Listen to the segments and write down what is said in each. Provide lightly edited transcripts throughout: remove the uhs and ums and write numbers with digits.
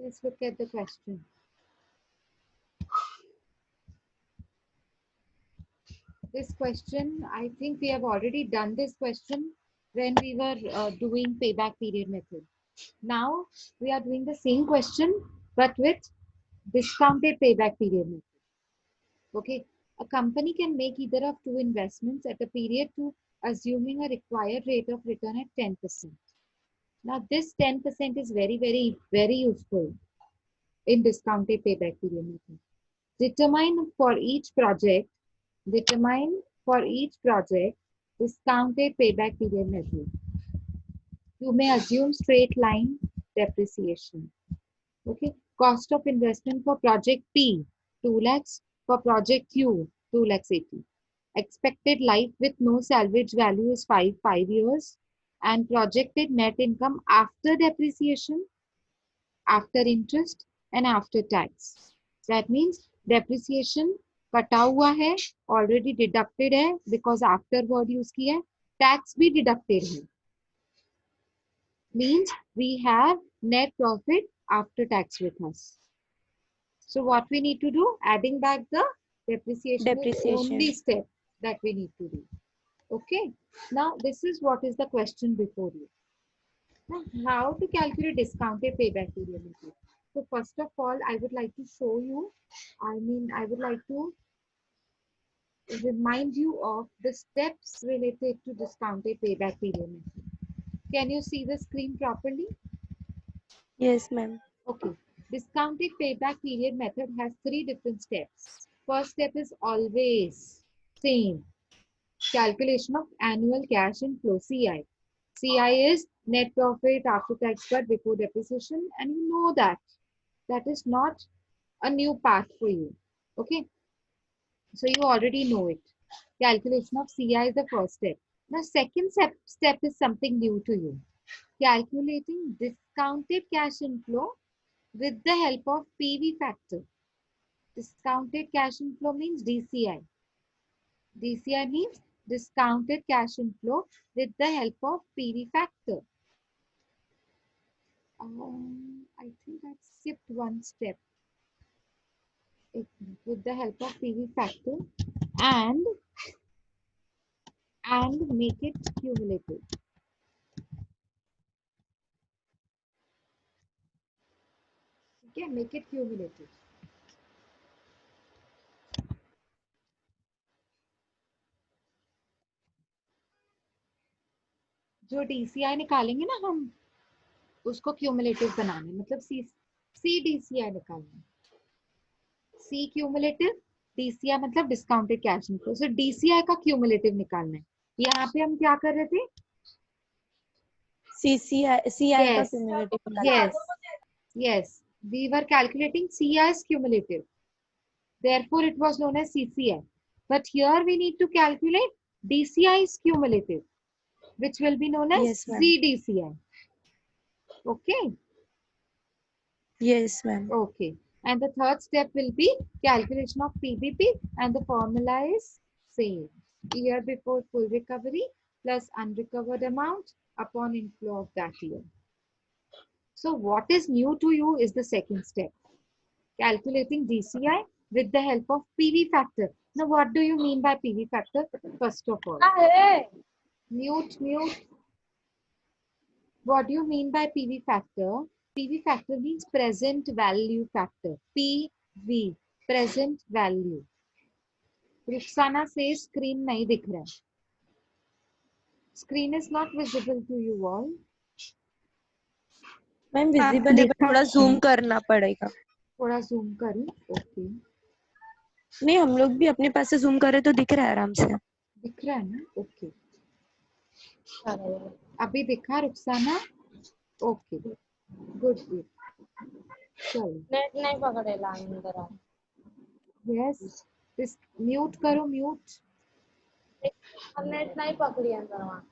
Let's look at the question. This question, I think we have already done this question when we were doing payback period method. Now we are doing the same question but with discounted payback period method. Okay, a company can make either of two investments at a period to assuming a required rate of return at 10%. Now this 10% is very useful in discounted payback period method. Determine for each project discounted payback period method. You may assume straight line depreciation. Okay. Cost of investment for project P, 2 lakhs. For project Q, 2 lakhs 80. Expected life with no salvage value is 5 years. And projected net income after depreciation, after interest and after tax. That means depreciation कटा हुआ है, already deducted है because afterward use किया है, tax भी deducted है. Means we have net profit after tax with us. So what we need to do? Adding back the depreciation is only step that we need to do. Okay. Now this is what is the question before you. Now how to calculate discounted payback period method? So first of all, I would like to show you, I would like to remind you of the steps related to discounted payback period method. Can you see the screen properly? Yes, ma'am. Okay. Discounted payback period method has 3 different steps. First step is always same. Calculation of annual cash inflow, CI. CI is net profit after tax but before depreciation, and you know that. That is not a new path for you. Okay. So you already know it. Calculation of CI is the first step. Now second step is something new to you. Calculating discounted cash inflow with the help of PV factor. Discounted cash inflow means DCI. DCI means discounted cash inflow with the help of PV factor. I think I skipped one step. With the help of PV factor and make it cumulative. Okay, make it cumulative. जो DCI निकालेंगे ना हम उसको cumulative बनाना है, मतलब सी DCI निकालना है. सी cumulative, DCI मतलब डिस्काउंटेड कैश इनफ्लो. सो DCI का क्यूमुलेटिव निकालना है. यहाँ पे हम क्या कर रहे थे? CI का cumulative. Yes. We were calculating CI's cumulative. Therefore, it was known as CCI. But here we need to calculate DCI's cumulative, which will be known as CDCI. Okay. Yes, ma'am. Okay. And the third step will be calculation of PBP, and the formula is same. Year before full recovery plus unrecovered amount upon inflow of that year. So what is new to you is the second step. Calculating DCI with the help of PV factor. Now what do you mean by PV factor? First of all. Mute. What do you mean by PV factor? PV factor means present value factor. PV, present value. Ruxana says screen nahi dikh raha hai. Screen is not visible to you all. Ma'am visible है but थोड़ा zoom करना पड़ेगा. थोड़ा zoom करूं? Okay. नहीं, हम लोग भी अपने पास से जूम कर रहे तो दिख रहा है आराम से. दिख रहा है ना? ओके. अभी दिखा रुखसाना? ओके. गुड. चलो. नेट नहीं पकड़ेला अंदर. यस. म्यूट करो, म्यूट. नेट नहीं पकड़ी अंदर.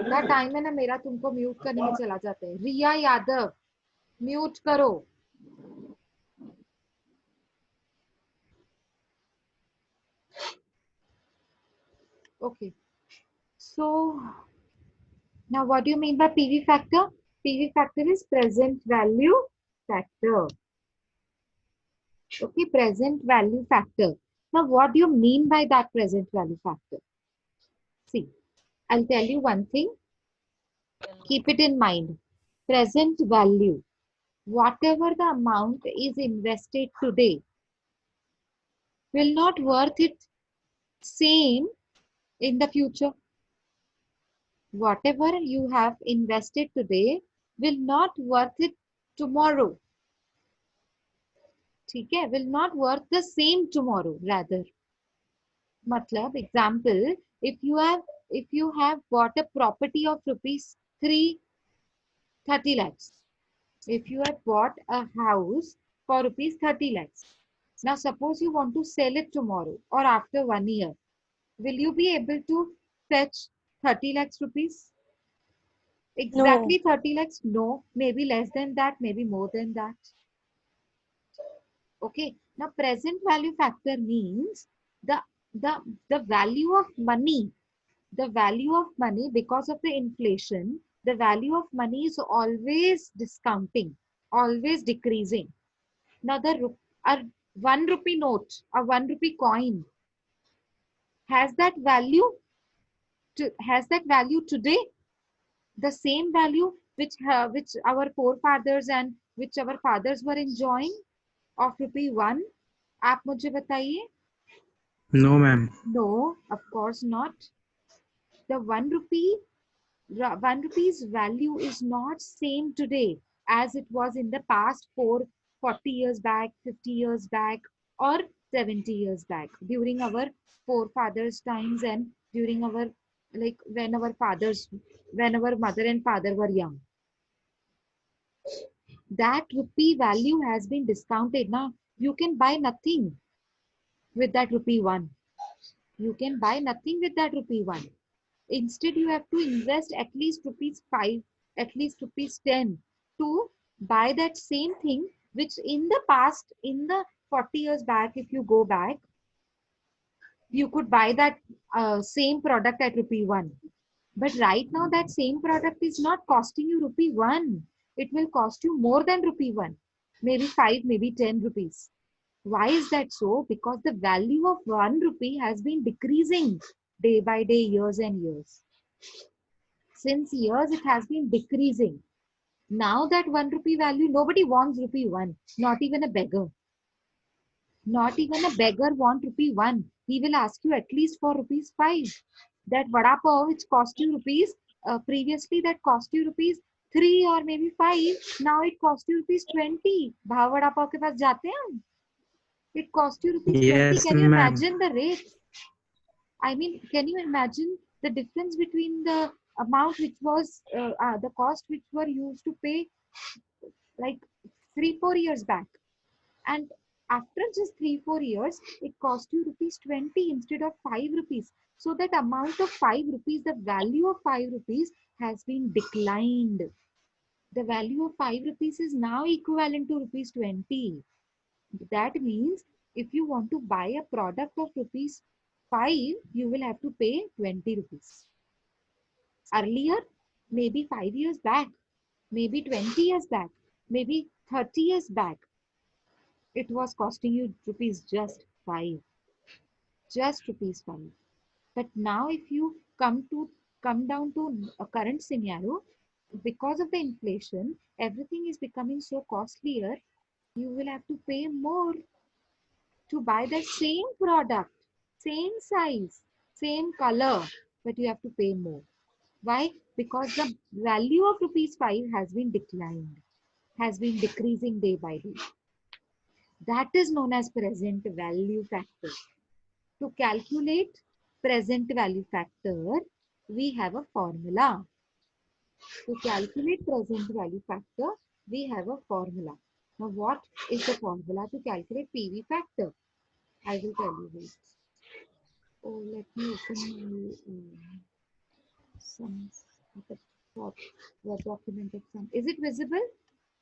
ना टाइम है ना मेरा तुमको म्यूट करने में चला जाता है. रिया यादव, म्यूट करो. Okay. So now what do you mean by PV factor? PV factor is present value factor. Okay, present value factor. Now, what do you mean by that present value factor? See, I'll tell you one thing. Keep it in mind. Present value. Whatever the amount is invested today will not worth it same in the future. Whatever you have invested today will not worth it tomorrow. ठीक है? Will not worth the same tomorrow rather. मतलब example, if you have bought a property of rupees 330 lakhs. If you have bought a house for rupees 30 lakhs. Now suppose you want to sell it tomorrow or after 1 year. Will you be able to fetch 30 lakhs rupees? Exactly 30 lakhs? No, maybe less than that, maybe more than that. Okay, now present value factor means the the value of money. The value of money, because of the inflation, the value of money is always discounting, always decreasing. Now a 1 rupee note, a 1 rupee coin has that value today, the same value which our forefathers and which our fathers were enjoying of rupee 1. आप मुझे बताइए. No, ma'am. No, of course not. The 1 rupee's value is not same today as it was in the past 40 years back, 50 years back, or 70 years back during our forefathers times and during our when our mother and father were young. That rupee value has been discounted. Now you can buy nothing with that rupee 1. You can buy nothing with that rupee 1. Instead, you have to invest at least rupees 5, at least rupees 10 to buy that same thing, which in the past, in the 40 years back, if you go back, you could buy that same product at rupee 1. But right now, that same product is not costing you rupee 1. It will cost you more than rupee 1, maybe 5, maybe 10 rupees. Why is that so? Because the value of 1 rupee has been decreasing day by day, years and years. Since years, it has been decreasing. Now that 1 rupee value, nobody wants rupee 1, not even a beggar. Not even a beggar wants rupee 1. He will ask you at least for rupees 5. That vada pav which cost you previously that cost you rupees 3 or maybe 5, now it cost you rupees 20. Bhav vada pav ke paas jaate hain hum. It cost you rupees 20. Yes, Can you ma'am. imagine the rate? I mean, can you imagine the difference between the amount which was the cost which were used to pay like 3-4 years back, and after just 3-4 years, it cost you rupees 20 instead of 5 rupees. So that amount of 5 rupees, the value of 5 rupees has been declined. The value of 5 rupees is now equivalent to rupees 20. That means if you want to buy a product of rupees 5, you will have to pay 20 rupees. Earlier, maybe 5 years back, maybe 20 years back, maybe 30 years back, it was costing you rupees just 5. Just rupees 5. But now if you come down to a current scenario, because of the inflation, everything is becoming so costlier, you will have to pay more to buy the same product, same size, same color, but you have to pay more. Why? Because the value of rupees 5 has been declined, has been decreasing day by day. That is known as present value factor. To calculate present value factor, we have a formula. To calculate present value factor, we have a formula. Now, what is the formula to calculate PV factor? I will tell you this. Oh, let me open my some Word document of sum. Is it visible?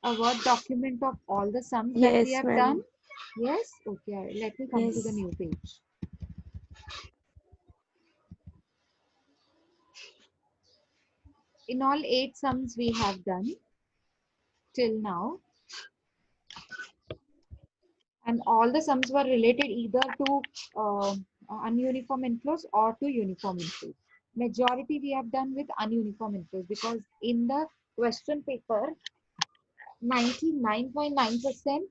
A Word document of all the sums that we Yes, have ma'am. done? Yes? Okay, let me come to the Yes. new page. In all 8 sums we have done. till now, and all the sums were related either to ununiform inflows or to uniform inflows. Majority we have done with ununiform inflows because in the question paper, 99.9%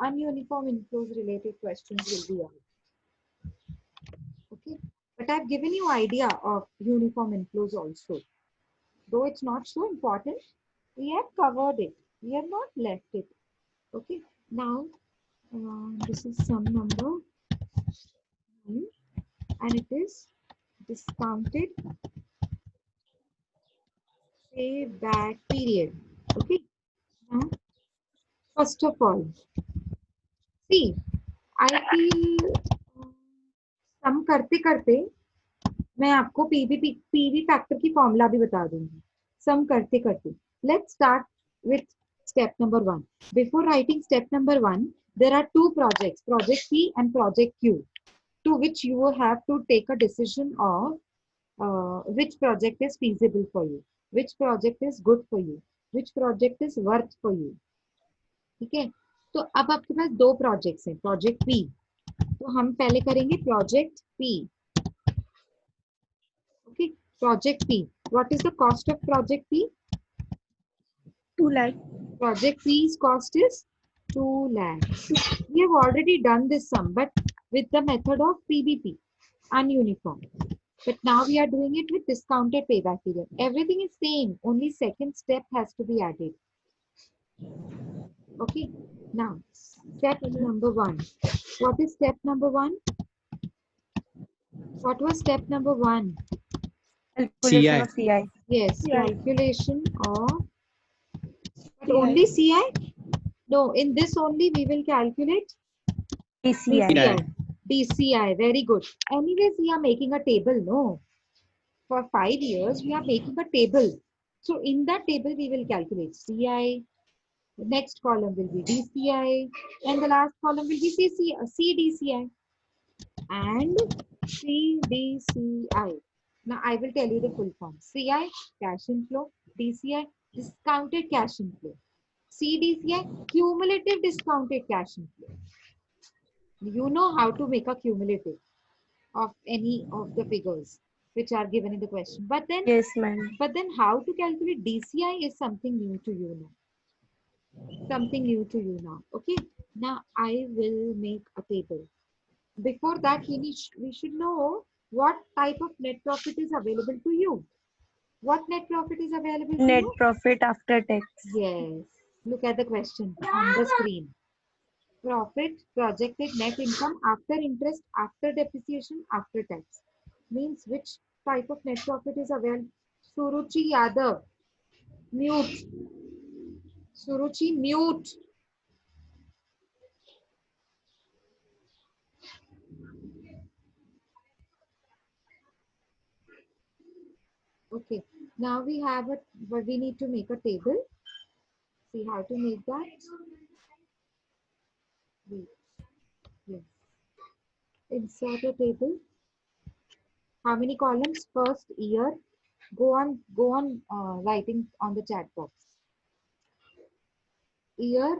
ununiform inflows related questions will be out. Okay, but I've given you idea of uniform inflows also. Though it's not so important, we have covered it. We have not left it. Okay, now this is sum number 9 and it is discounted payback period. Okay, now first of all, see, I feel sum करते करते मैं आपको PV factor की formula भी बता दूंगी सम करते करते. Let's start with step number 1. Before writing step number 1, there are two projects, project P and project Q, to which you have to take a decision of which project is feasible for you, which project is good for you, which project is worth for you. ठीक है, तो अब आपके पास दो projects हैं, project P. तो हम पहले करेंगे project P. Okay, project P. What is the cost of project P? 2 lakh. Project P's cost is 2 lakhs. We have already done this sum, but with the method of PBP, ununiform. But now we are doing it with discounted payback period. Everything is same, only second step has to be added. Okay, now step number 1. What is step number 1? What was step number 1? Calculation CI. of CI. Yes, CI. calculation of, but CI. only CI? No, in this only we will calculate DCI. DCI. DCI, very good. Anyways, we are making a table, no? For 5 years, we are making a table. So in that table, we will calculate CI. The next column will be DCI. And the last column will be CDCI. And CDCI. Now, I will tell you the full form. CI, cash inflow. DCI, discounted cash inflow. CDCI, cumulative discounted cash inflow. You know how to make a cumulative of any of the figures which are given in the question. But then Yes, ma'am. how to calculate DCI is something new to you now. Something new to you now. Okay. Now I will make a table. Before that, we should know what type of net profit is available to you. What net profit is available to Net you? profit after tax. Yes. Look at the question on the screen. Profit, projected net income after interest, after depreciation, after tax. Means which type of net profit is available? Suruchi Yadav. Mute. Suruchi, mute. Okay. Now we have a, but we need to make a table. See how to make that. Wait. Yes. Insert a table. How many columns? First year. Go on writing on the chat box. Year,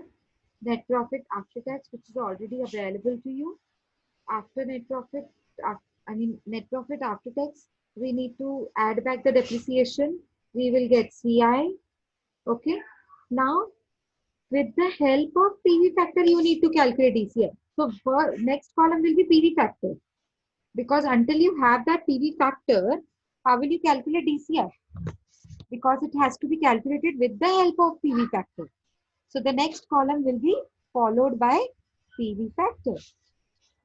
net profit after tax, which is already available to you. After net profit, net profit after tax, we need to add back the depreciation. We will get CI. Okay. Now, with the help of PV factor, you need to calculate DCI. So, next column will be PV factor. Because until you have that PV factor, how will you calculate DCI? Because it has to be calculated with the help of PV factor. So the next column will be followed by PV factor.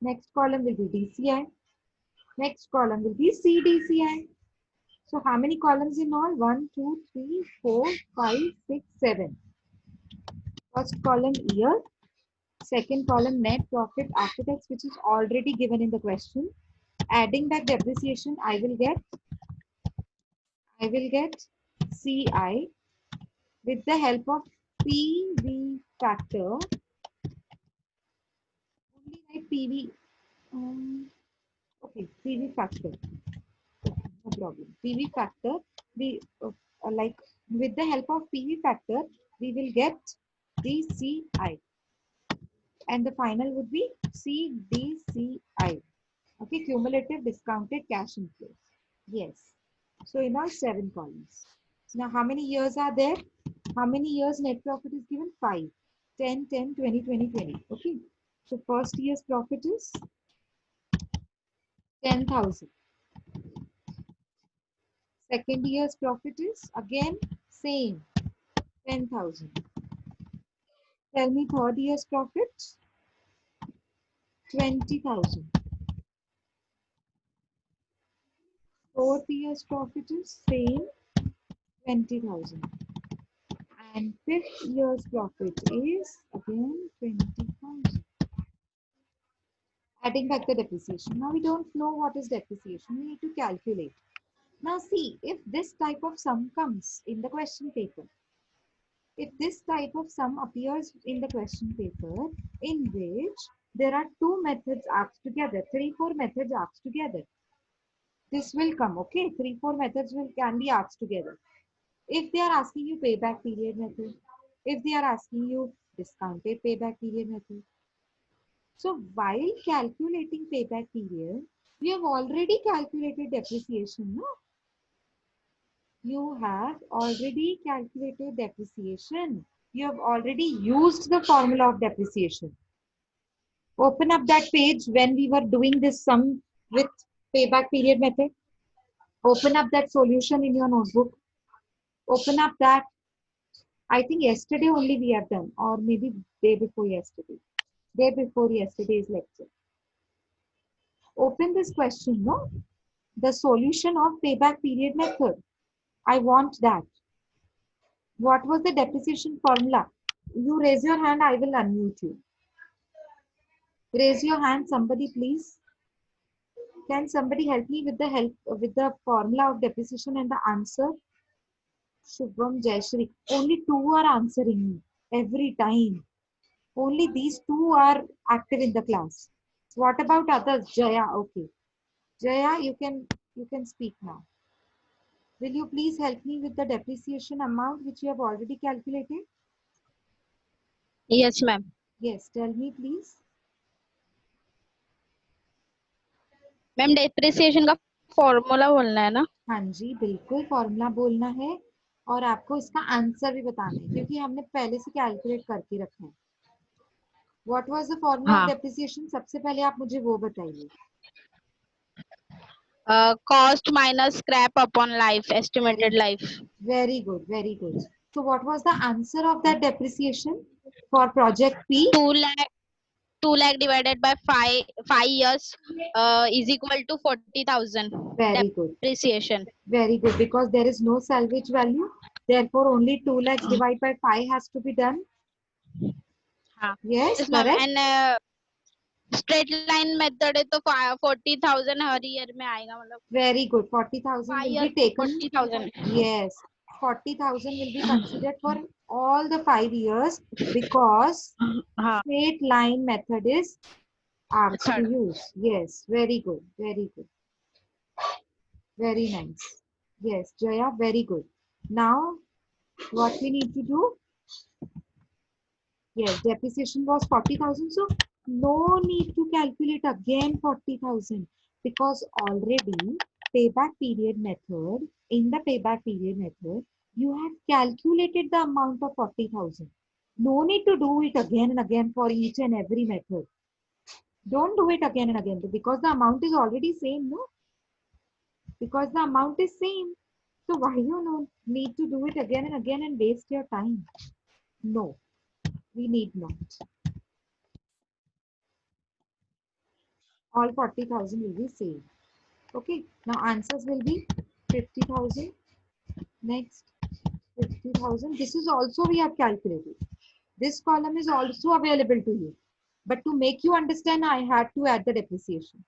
Next column will be DCI. Next column will be CDCI. So how many columns in all? 1, 2, 3, 4, 5, 6, 7. First column year. Second column net profit after tax, which is already given in the question. Adding back depreciation, I will get CI with the help of PV factor. Only write PV. Okay, PV factor. Okay, no problem. PV factor, we like With the help of PV factor, we will get DCI. And the final would be CDCI. Okay, cumulative discounted cash inflows. Yes. So in our 7 columns. Now, how many years are there? How many years net profit is given? 5, 10, 10, 20, 20, 20. Okay. So first year's profit is 10,000. Second year's profit is again same 10,000. Tell me third year's profit 20,000. Fourth year's profit is same 20,000. And fifth year's profit is again 20,000. Adding back the depreciation. Now we don't know what is depreciation. We need to calculate. Now see, if this type of sum comes in the question paper, if this type of sum appears in the question paper in which there are 2 methods asked together, 3, 4 methods asked together, this will come, okay? 3, 4 methods can be asked together. If they are asking you payback period method, if they are asking you discounted payback period method. So while calculating payback period, you have already calculated depreciation, no? You have already calculated depreciation. You have already used the formula of depreciation. Open up that page when we were doing this sum with payback period method. Open up that solution in your notebook. Open up that. I think yesterday only we have done, or maybe day before yesterday. Day before yesterday's lecture. Open this question, no? The solution of payback period method. I want that. What was the depreciation formula? You raise your hand, I will unmute you. Raise your hand, somebody please. Can somebody help me with the formula of depreciation and the answer? Shubham, Jayashri. Only 2 are answering me every time. Only these 2 are active in the class. What about others? Jaya, okay. Jaya, you can speak now. Will you please help me with the depreciation amount which you have already calculated? Yes, ma'am. Yes, tell me please. Ma'am depreciation का formula बोलना है ना? हाँ जी, बिल्कुल formula बोलना है और आपको इसका आंसर भी बताना है क्योंकि हमने पहले से कैलकुलेट करके रखा है. What was the formula of depreciation? सबसे पहले आप मुझे वो बताइए. Cost minus scrap upon life, estimated life. Very good, very good. So what was the answer of that depreciation for project P? 2 lakh divided by 5 years is equal to 40,000. Very good. Depreciation. Very good, because there is no salvage value. Therefore, only 2 lakhs divided by 5 has to be done. Yes, correct. And straight line method है तो 40,000 हर year में आएगा मतलब. Very good. 40,000 will be taken. 40,000. Yes, 40,000 will be considered for all the 5 years because straight line method is asked to use. Yes, very good. Very good. Very nice. Yes, Jaya, very good. Now, what we need to do? Yes, depreciation was 40,000. So, no need to calculate again 40,000 because already payback period method, in the payback period method, you have calculated the amount of 40,000. No need to do it again and again for each and every method. Don't do it again and again because the amount is already same, no? Because the amount is same. So why you need to do it again and again and waste your time? No, we need not. All 40,000 will be same. Okay, now answers will be 50,000. Next, 50,000. This is also we have calculated. This column is also available to you. But to make you understand, I had to add the depreciation.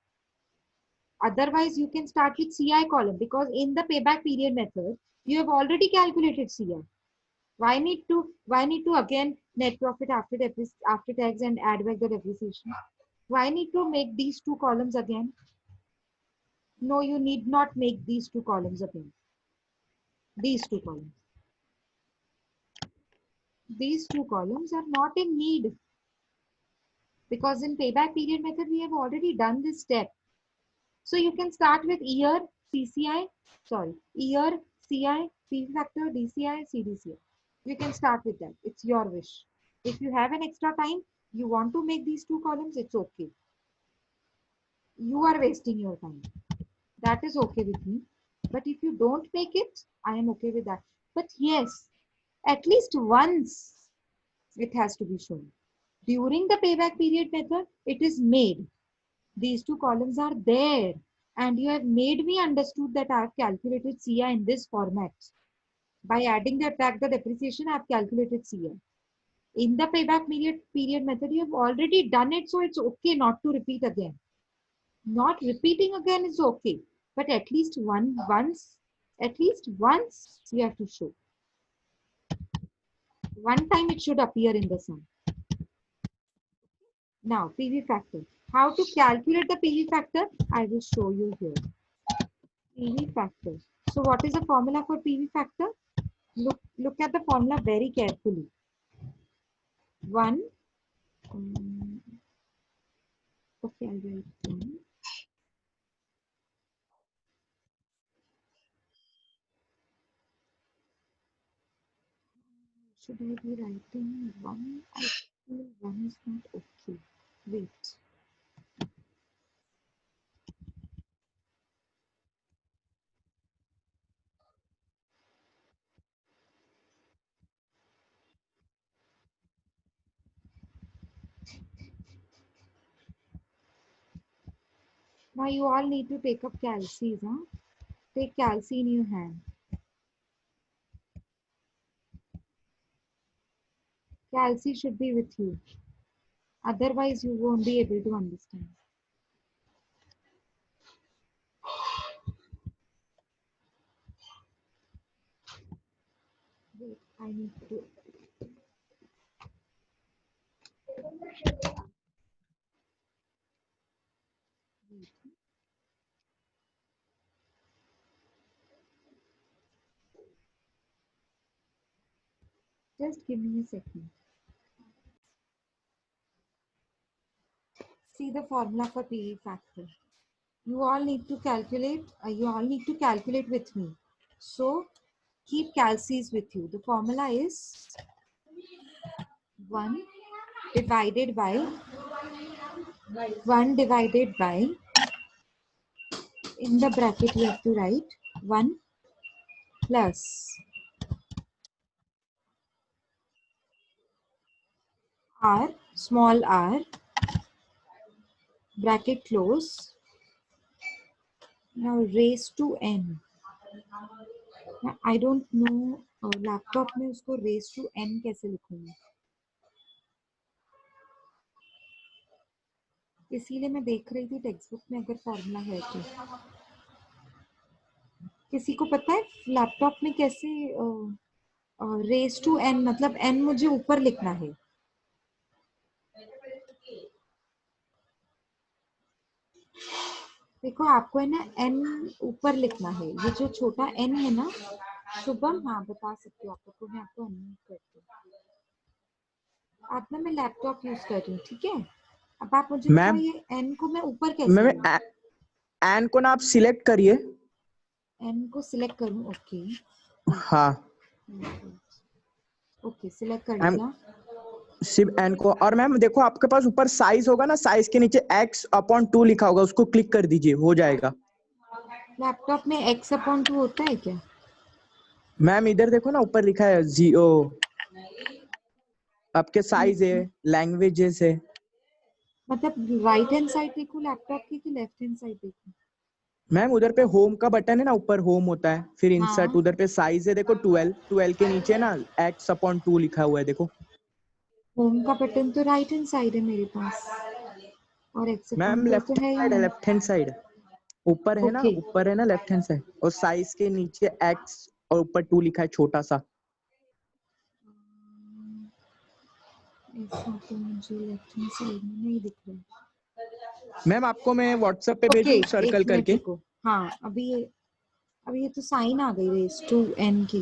Otherwise, you can start with CI column because in the payback period method, you have already calculated CI. Why need to again net profit after tax and add back the depreciation? Why need to make these 2 columns again? No, you need not make these 2 columns again. These 2 columns. these two columns are not in need, because in payback period method we have already done this step. So you can start with year, year, CI, PV factor, DCI, CDCI. You can start with that. It's your wish. If you have an extra time, you want to make these two columns, it's okay. You are wasting your time. That is okay with me. But if you don't make it, I am okay with that. But yes, at least once it has to be shown. During the payback period method, it is made. These two columns are there. And you have made me understood that I have calculated CI in this format. By adding back the depreciation, I have calculated CI. In the payback period method, you have already done it, so it's okay not to repeat again. Not repeating again is okay, but at least once you have to show. One time it should appear in the sum. Now, PV factor. How to calculate the PV factor? I will show you here. PV factor. So what is the formula for PV factor? Look at the formula very carefully. 1. Okay, I'll write 1. Should I be writing 1? I feel 1 is not okay. Wait. Now you all need to take up calces, huh? Take calci in your hand. Calci should be with you. Otherwise, you won't be able to understand. Wait, I need to. Wait. Just give me a second. See the formula for PV factor. You all need to calculate. With me. So keep calces with you. The formula is 1 divided by 1 in the bracket you have to write 1 plus r, small r, bracket close. Now raise to n. Now, I don't know laptop में उसको raise to n कैसे लिखूंगी, इसीलिए मैं देख रही थी text book में अगर फॉर्मूला है तो। किसी को पता है लैपटॉप में कैसे रेज टू n, मतलब n मुझे ऊपर लिखना है। देखो आपको है ना n ऊपर लिखना है, ये जो छोटा n है ना। शुभम, हाँ बता सकती हूँ आपको, मैं आपको अनम्यूट करती हूँ। आप ना मैं लैपटॉप यूज कर रही हूँ, ठीक है। अब आप मुझे मैम, बताइए n को मैं ऊपर कैसे मैम एन को ना आप सिलेक्ट करिए। n को सिलेक्ट करूँ? ओके हाँ ओके, सिलेक्ट कर मैम, लिया। सिर्फ एन को। और मैम देखो आपके पास ऊपर साइज होगा ना, साइज के नीचे x/2 लिखा होगा, उसको क्लिक कर दीजिए, हो जाएगा। लैपटॉप में x/2 होता है क्या? मैम इधर देखो ना, ऊपर लिखा है 0, आपके साइज है, लैंग्वेजेस है। मतलब राइट हैंड साइड देखूं लैपटॉप की कि लेफ्ट हैंड साइड देखूं? मैम उधर पे होम का बटन है ना, ऊपर होम होता है, फिर इंसर्ट, हाँ। उधर पे साइज है देखो 12 के नीचे ना x/2 लिखा हुआ है, देखो। होम का बटन तो राइट हैंड साइड है मेरे पास, और मैम x/2 लेफ्ट तो है ही साइड है, नहीं। लेफ्ट हैंड साइड ऊपर है ना, ओके ऊपर है ना लेफ्ट हैंड साइड, और साइज के नीचे x और ऊपर 2 लिखा है छोटा सा। ऐसा तो मुझे लेफ्ट हैंड साइड में नहीं दिख रहा है। मैम आपको मैं व्हाट्सएप पे ओके भेजूं सर्कल एक मिनट करके। रुको। हाँ अभी ये तो साइन आ गई रेज टू n की,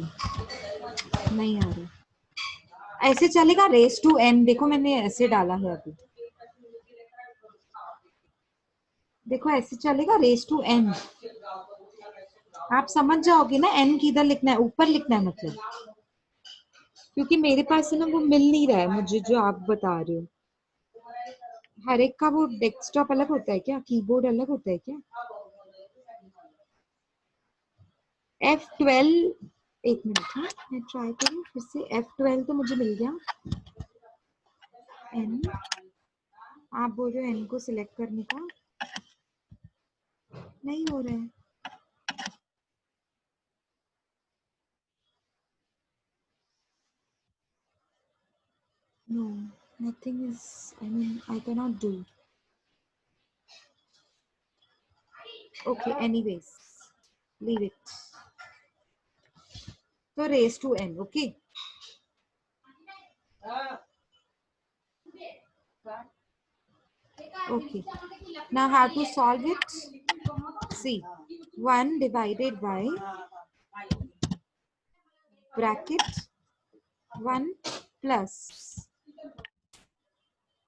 नहीं आ रही। ऐसे चलेगा रेस टू एन, देखो मैंने ऐसे डाला है अभी, देखो ऐसे चलेगा रेस टू एन, आप समझ जाओगे ना एन किधर लिखना है, ऊपर लिखना है मतलब, क्योंकि मेरे पास है ना वो मिल नहीं रहा है मुझे जो आप बता रहे हो। हर एक का वो डेस्कटॉप अलग होता है क्या, कीबोर्ड अलग होता है क्या? F12, एक मिनट, हाँ मैं ट्राई करूँ फिर से। F12 तो मुझे मिल गया। एन, आप बोल रहे हो एन को सिलेक्ट करने का, नहीं हो रहा है। No, nothing is, I mean, I cannot do. Okay, anyways, leave it. So raise to n, okay? Okay. Now how to solve it? See, 1 divided by bracket 1 plus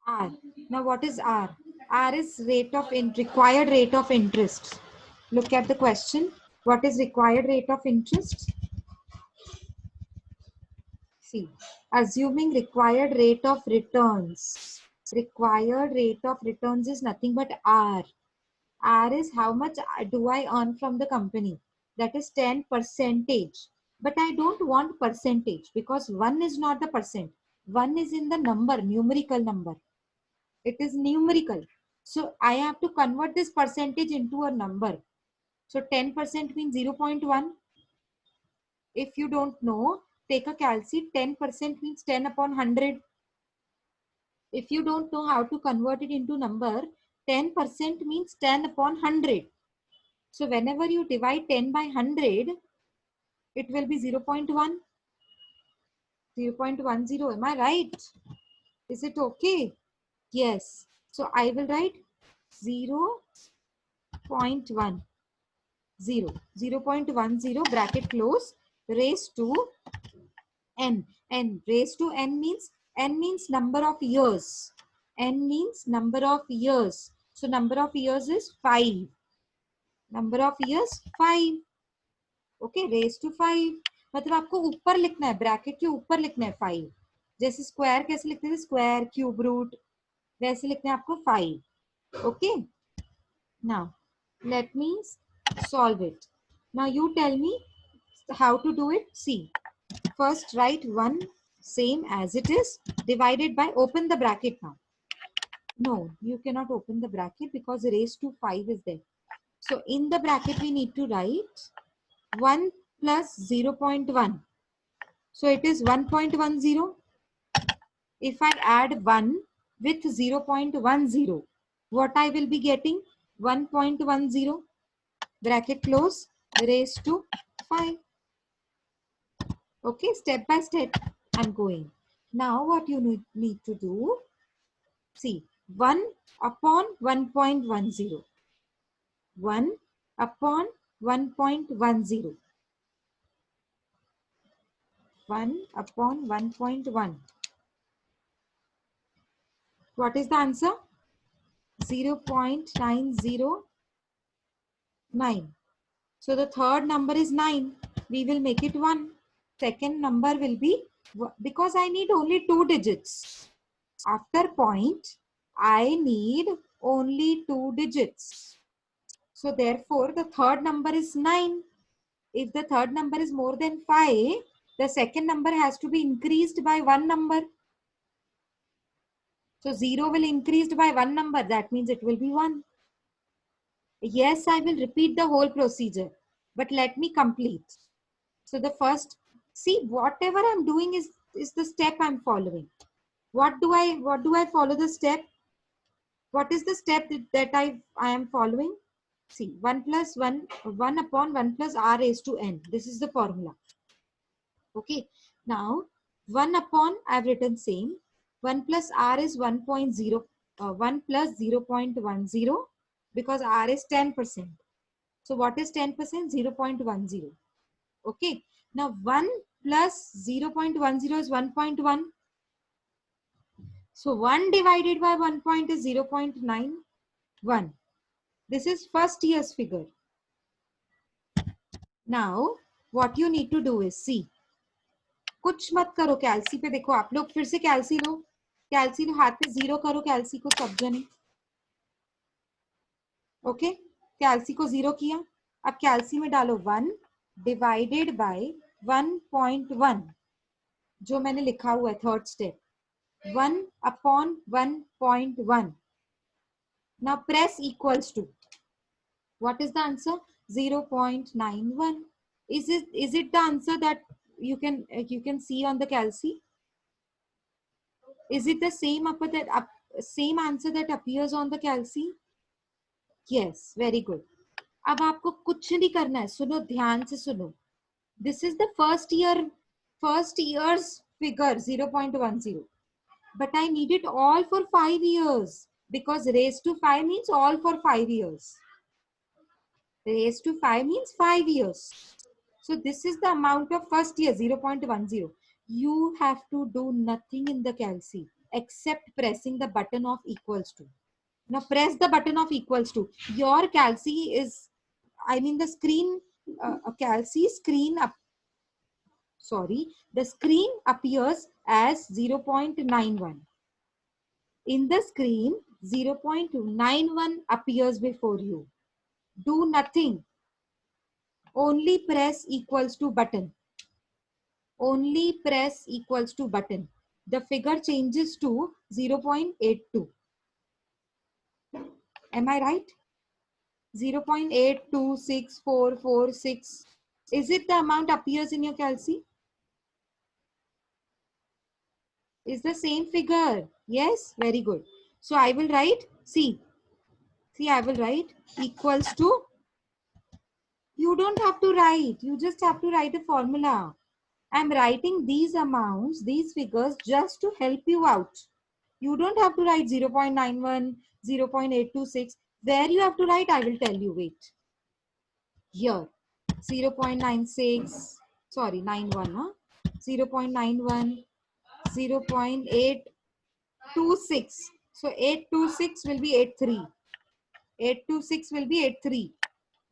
R. Now what is R? R is required rate of interest. Look at the question. What is required rate of interest? See, assuming required rate of returns. Required rate of returns is nothing but R. R is how much do I earn from the company. That is 10 percentage. But I don't want percentage because 1 is not the percent. 1 is in the number, numerical number. It is numerical. So I have to convert this percentage into a number. So 10% means 0.1. If you don't know, take a calci. 10% means 10 upon 100. If you don't know how to convert it into number, 10% means 10 upon 100. So whenever you divide 10 by 100, it will be 0.1. 0.10. Am I right? Is it okay? Yes. So I will write 0.10. 0.10 bracket close raised to n. N raised to n means number of years. N means number of years. So number of years is 5. Number of years 5. Okay, raised to 5. मतलब आपको ऊपर लिखना है, bracket के ऊपर लिखना है 5. जैसे स्क्वायर कैसे लिखते थे, स्क्वायर क्यूब रूट, वैसे लिखना है आपको 5. Okay. Now let me solve it. Now you tell me how to do it. See, first write 1 same as it is divided by, open the bracket now. No, you cannot open the bracket because raised to 5 is there. So in the bracket we need to write 1 plus 0.1. So it is 1.10. If I add 1 with 0.10, what I will be getting? 1.10 bracket close raised to 5. Okay, step by step I'm going. Now what you need to do, see, 1 upon 1.10. 1 upon 1.10. 1 upon 1.1. What is the answer? 0.909. So the third number is 9. We will make it 1. Second number will be, because I need only 2 digits. After point, I need only 2 digits. So therefore, the third number is 9. If the third number is more than 5, the second number has to be increased by 1 number. So 0 will increased by 1 number. That means it will be 1. Yes, I will repeat the whole procedure, but let me complete. So the first, see, whatever I'm doing is the step I'm following. What do I follow the step? What is the step that I am following? See, 1 plus 1 upon 1 plus r raised to n. This is the formula. Okay. Now 1 upon, I've written same. 1 plus r is 1.0. 1 plus 0.10 because r is 10%. So what is 10%? 0.10. Okay. Now 1 plus 0.10 is 1.1. So 1 divided by 1 point is 0.91. This is first year's figure. Now what you need to do is see. कुछ मत करो कैल्सी पे, देखो आप लोग फिर से कैल्सी लो, हाथ पे 0 करो कैल्सी को सब जने. ओके, कैल्सी को 0 किया. अब कैल्सी में डालो 1 डिवाइडेड बाय 1.1 जो मैंने लिखा हुआ है third step. 1 upon 1.1. Now press equals to. What is the answer? 0.91. Is it the answer that you can see on the calci? Is it the same same answer that appears on the calci? Yes, very good. अब आपको कुछ नहीं करना है, सुनो ध्यान से सुनो. This is the first year's figure 0.10. But I need it all for 5 years because raised to 5 means all for 5 years. Raised to 5 means 5 years. So this is the amount of first year 0.10. You have to do nothing in the calci except pressing the button of equals to. Now press the button of equals to. Your calci is, I mean the screen, calci screen up. Sorry, the screen appears as 0.91. In the screen, 0.91 appears before you. Do nothing. Only press equals to button. Only press equals to button. The figure changes to 0.82. Am I right? 0.826446. Is it the amount appears in your calci? Is the same figure? Yes, very good. So I will write, see, I will write equals to, you don't have to write, you just have to write a formula. I'm writing these amounts, these figures just to help you out. You don't have to write 0.91, 0.826. Where you have to write, I will tell you, wait. Here, 0.96, sorry, 91, huh? 0.91, 0.826. So 826 will be 83. 826 will be 83.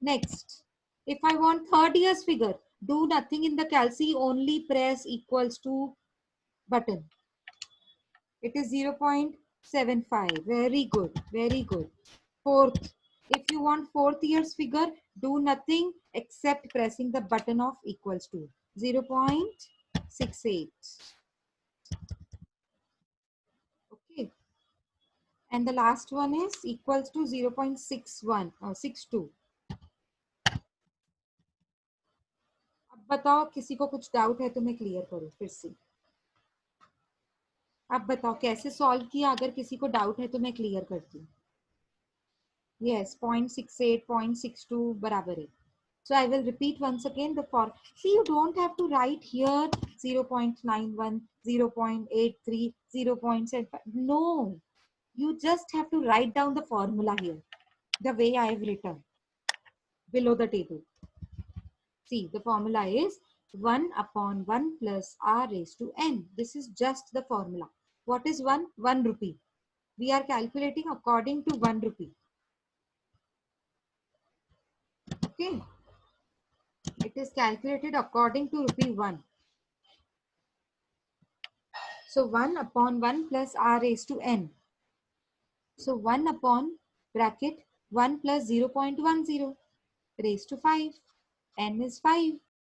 Next, if I want third year's figure, do nothing in the calci, only press equals to button. It is 0.75. Very good, very good. Fourth, if you want fourth year's figure, do nothing except pressing the button of equals to 0.68. Okay. And the last one is equals to 0.61 or 62. अब बताओ किसी को कुछ doubt है तो मैं clear करूं फिर से. अब बताओ कैसे सॉल्व किया, अगर किसी को डाउट है तो मैं क्लियर करती हूँ. Yes, 0.68, 0.62 बराबर है. So I will repeat once again the form. See, you don't have to write here 0.91, 0.83, 0.75. No, you just have to write down the formula here, the way I have written below the table. See, the formula is 1 upon 1 plus r raised to n. This is just the formula. What is 1? 1 rupee. We are calculating according to 1 rupee. Okay. It is calculated according to rupee 1. So 1 upon 1 plus r raised to n. So 1 upon bracket 1 plus 0.10 raised to 5. N is 5.